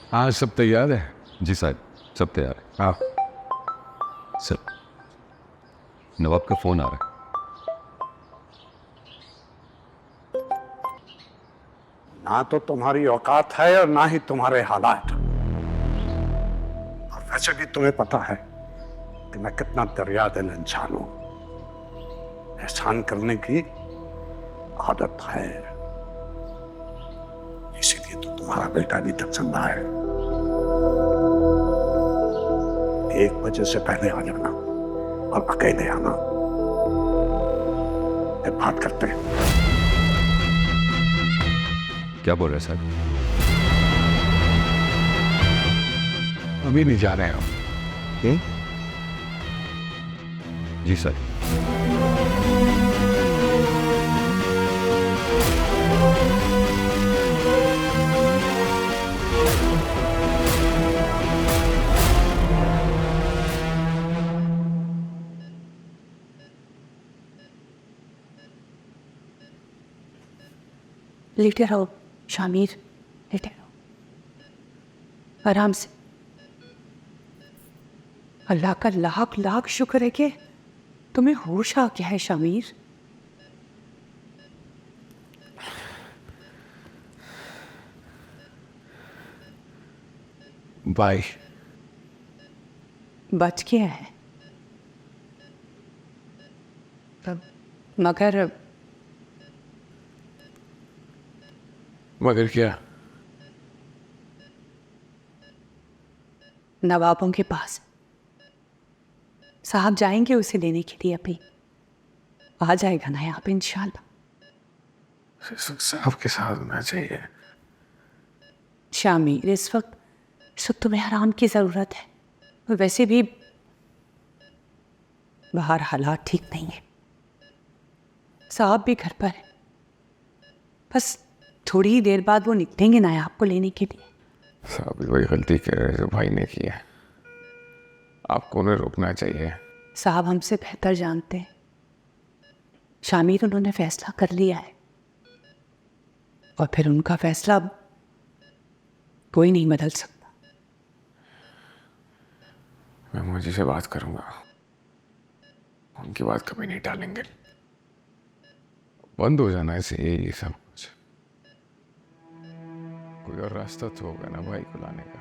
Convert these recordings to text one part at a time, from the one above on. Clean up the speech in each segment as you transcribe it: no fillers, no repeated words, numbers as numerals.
हाँ सब तैयार है। जी साहब, सब तैयार है। हाँ सर, नवाब का फ़ोन आ रहा है। ना तो तुम्हारी औकात है और ना ही तुम्हारे हालात। और वैसे भी तुम्हें पता है कि मैं कितना दरिया दिल इंसान हूं। एहसान करने की आदत है, इसीलिए तो तुम्हारा बेटा अभी तक जिंदा है। 1 बजे से पहले आ जाना और अकेले आना, फिर बात करते हैं। क्या बोल रहे हैं साहब? अभी नहीं जा रहे हम। जी सर। लेटे रहो शामिर, लेटे रहो आराम से। अल्लाह का लाख लाख शुक्र है कि तुम्हें होश आ गया है शामिर। बाय। बच गया है मगर क्या? नवाबों के पास साहब जाएंगे उसे लेने के लिए। अभी आ जाएगा ना यहाँ पे इंशाल्लाह। साहब के साथ होना चाहिए। शामिर, इस वक्त तुम्हें आराम की ज़रूरत है। और वैसे भी बाहर हालात ठीक नहीं है, साहब भी घर पर है। बस थोड़ी ही देर बाद वो निकलेंगे ना आपको लेने के लिए। साहब भी वही गलती कर रहे जो भाई ने की है, आपको उन्हें रोकना चाहिए। साहब हमसे बेहतर जानते हैं शामिर, उन्होंने फैसला कर लिया है और फिर उनका फैसला कोई नहीं बदल सकता। मैं मुझे से बात करूंगा, उनकी बात कभी नहीं टालेंगे। बंद हो जाना ऐसे ये सब कुछ। कोई और रास्ता तो होगा ना भाई को लाने का,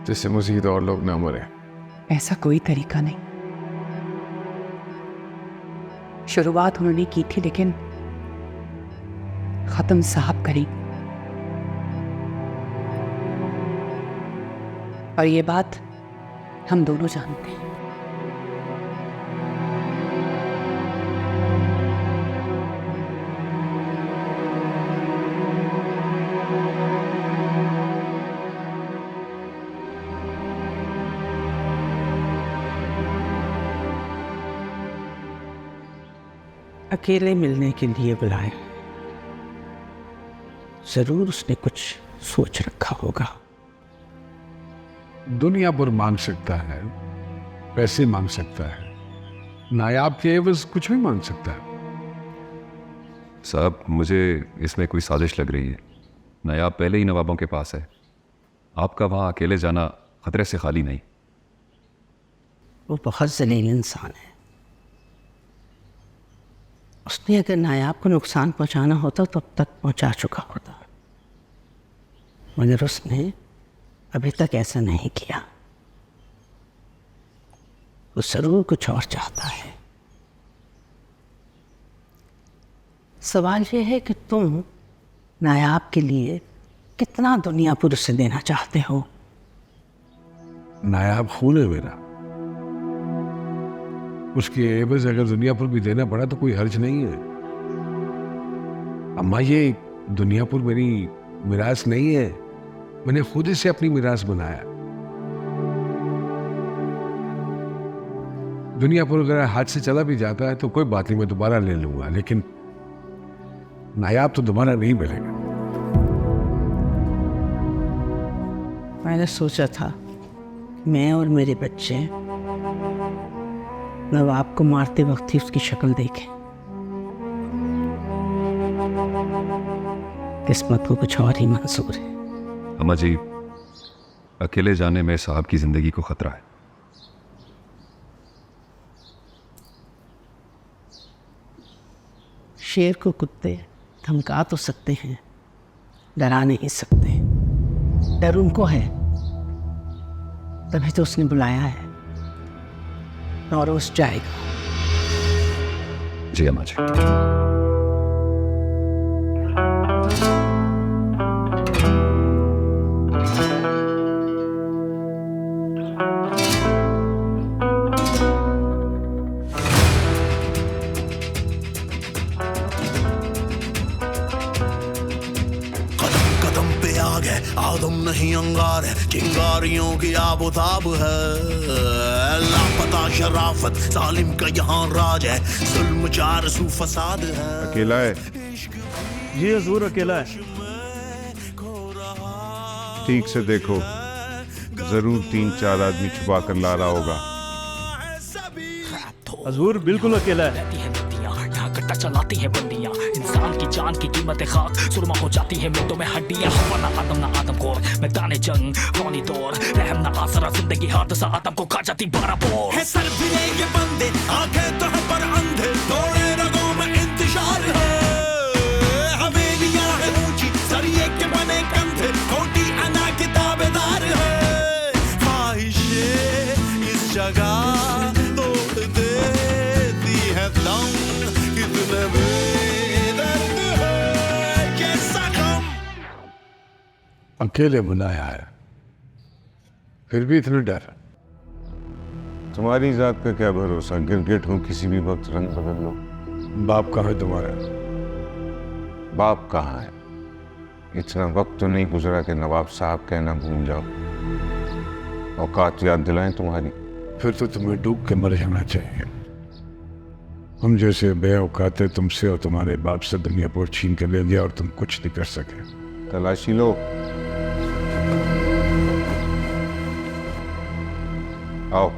जिससे मजीद और लोग ना मरे। ऐसा कोई तरीका नहीं। शुरुआत उन्होंने की थी लेकिन खत्म साहब करी। और ये बात हम दोनों जानते हैं। अकेले मिलने के लिए बुलाए, जरूर उसने कुछ सोच रखा होगा। दुनिया पर मांग सकता है, पैसे मांग सकता है, नायाब के एवज कुछ भी मांग सकता है। साहब, मुझे इसमें कोई साजिश लग रही है। नायाब पहले ही नवाबों के पास है, आपका वहाँ अकेले जाना खतरे से खाली नहीं। वो बहुत जलील इंसान है। उसने अगर नायाब को नुकसान पहुंचाना होता तो अब तक पहुंचा चुका होता, मगर उसने अभी तक ऐसा नहीं किया। वो जरूर कुछ और चाहता है। सवाल ये है कि तुम नायाब के लिए कितना दुनियापुर से देना चाहते हो? नायाब खून है मेरा, उसके एवज अगर दुनियापुर भी देना पड़ा तो कोई हर्ज नहीं है। अम्मा, ये दुनियापुर मेरी मिरास नहीं है, मैंने खुद इसे अपनी मिरास बनाया। दुनियापुर अगर हाथ से चला भी जाता है तो कोई बात नहीं, मैं दोबारा ले लूंगा, लेकिन नायाब तो दोबारा नहीं मिलेगा। मैंने सोचा था मैं और मेरे बच्चे नवाब को मारते वक्त ही उसकी शक्ल देखें। किस्मत को कुछ और ही मंजूर है। अम्मा जी, अकेले जाने में साहब की जिंदगी को खतरा है। शेर को कुत्ते धमका तो सकते हैं, डरा नहीं सकते। डर उनको है, तभी तो उसने बुलाया है। नौरोज जाएगा। जी अम्मा जी। आदम नहीं अंगार है, चिंगारियों की आबोताब है। लापता शराफत सालिम का यहाँ राज है, जुल्म चार सू फसाद है। अकेला है? जी हजूर अकेला है। ठीक से देखो, जरूर 3-4 आदमी छुपा कर ला रहा होगा। हजूर बिल्कुल अकेला है। कट्टा चलाती है बंदियां, इंसान की जान की कीमत है खाक, सुरमा हो जाती है मिनटों में हड्डियां। हवा ना आदम को मैदान जंग रोनी दौर, रहम ना आसरा जिंदगी हाथ सा आदम को खा जाती 12 पोर। है सर फिरे ये बंदे, आंखें तो है पर अंधे, दौड़े रगों में इंतजार है। हवेलियां है ऊंची, सरिये के बने कंधे, खोटी अना के दावेदार है। ख्वाहिशे इस जगह तोड़ देती है दम, अकेले बुलाया है, फिर भी इतना डर। तुम्हारी जात का क्या भरोसा, गिरगिट हूं, किसी भी वक्त रंग बदल लो। बाप कहाँ है तुम्हारा? बाप कहाँ है? इतना वक्त तो नहीं गुजरा कि नवाब साहब कहना भूल जाओ। औकात याद दिलाएं तुम्हारी। फिर तो तुम्हें डूब के मर जाना चाहिए। हम जैसे बेऔकाते तुमसे और तुम्हारे बाप से दुनिया पर छीन के ले गया और तुम कुछ नहीं कर सके। तलाशी लो। आओ।